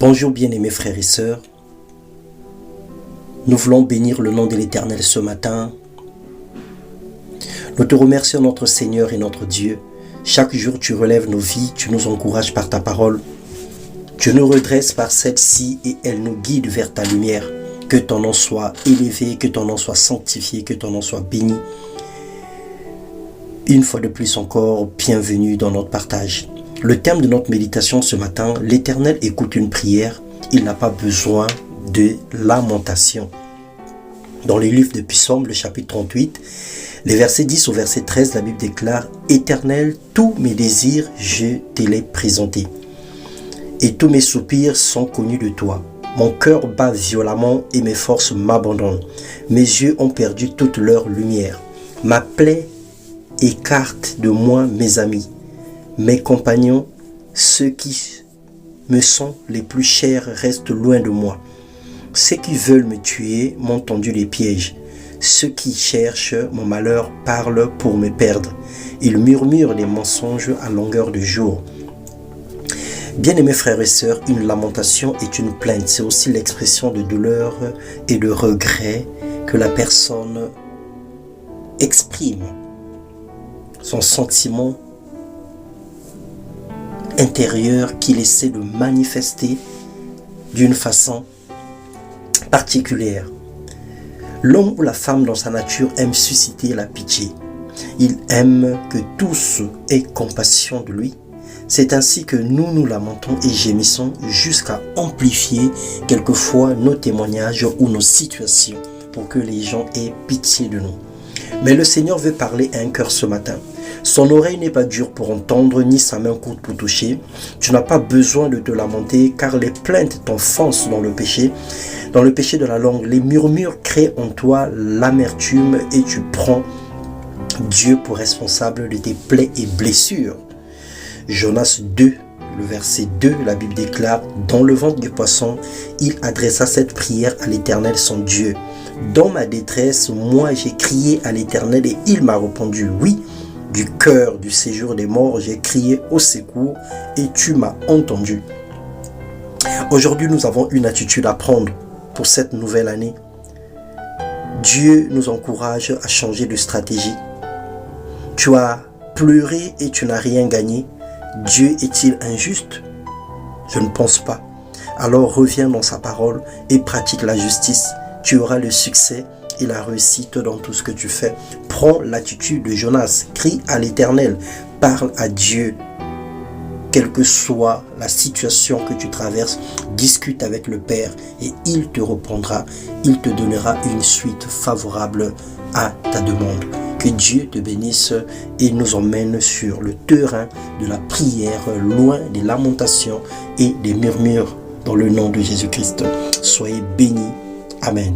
Bonjour bien-aimés frères et sœurs, nous voulons bénir le nom de l'Éternel ce matin. Nous te remercions notre Seigneur et notre Dieu. Chaque jour tu relèves nos vies, tu nous encourages par ta parole. Tu nous redresses par celle-ci et elle nous guide vers ta lumière. Que ton nom soit élevé, que ton nom soit sanctifié, que ton nom soit béni. Une fois de plus encore, bienvenue dans notre partage. Le thème de notre méditation ce matin, l'Éternel écoute une prière, il n'a pas besoin de lamentation. Dans le livre de Psaumes, le chapitre 38, les versets 10 au verset 13, la Bible déclare « Éternel, tous mes désirs, je te les présentés, et tous mes soupirs sont connus de toi. Mon cœur bat violemment et mes forces m'abandonnent. Mes yeux ont perdu toute leur lumière. Ma plaie écarte de moi mes amis. Mes compagnons, ceux qui me sont les plus chers, restent loin de moi. Ceux qui veulent me tuer m'ont tendu les pièges. Ceux qui cherchent mon malheur parlent pour me perdre. Ils murmurent des mensonges à longueur de jour. » Bien-aimés frères et sœurs, une lamentation est une plainte. C'est aussi l'expression de douleur et de regret que la personne exprime. Son sentiment intérieur qu'il essaie de manifester d'une façon particulière. L'homme ou la femme dans sa nature aime susciter la pitié. Il aime que tous aient compassion de lui. C'est ainsi que nous lamentons et gémissons jusqu'à amplifier quelquefois nos témoignages ou nos situations pour que les gens aient pitié de nous. Mais le Seigneur veut parler à un cœur ce matin. Son oreille n'est pas dure pour entendre, ni sa main courte pour toucher. Tu n'as pas besoin de te lamenter, car les plaintes t'enfoncent dans le péché de la langue. Les murmures créent en toi l'amertume et tu prends Dieu pour responsable de tes plaies et blessures. Jonas 2, le verset 2, la Bible déclare « Dans le ventre du poisson, il adressa cette prière à l'Éternel son Dieu. Dans ma détresse, moi j'ai crié à l'Éternel et il m'a répondu. Oui, du cœur du séjour des morts, j'ai crié au secours et tu m'as entendu. » Aujourd'hui, nous avons une attitude à prendre pour cette nouvelle année. Dieu nous encourage à changer de stratégie. Tu as pleuré et tu n'as rien gagné. Dieu est-il injuste? Je ne pense pas. Alors reviens dans sa parole et pratique la justice. Tu auras le succès et la réussite dans tout ce que tu fais. Prends l'attitude de Jonas, crie à l'Éternel, parle à Dieu. Quelle que soit la situation que tu traverses, discute avec le Père et il te répondra, il te donnera une suite favorable à ta demande. Que Dieu te bénisse et nous emmène sur le terrain de la prière, loin des lamentations et des murmures, dans le nom de Jésus-Christ. Soyez bénis. Amen.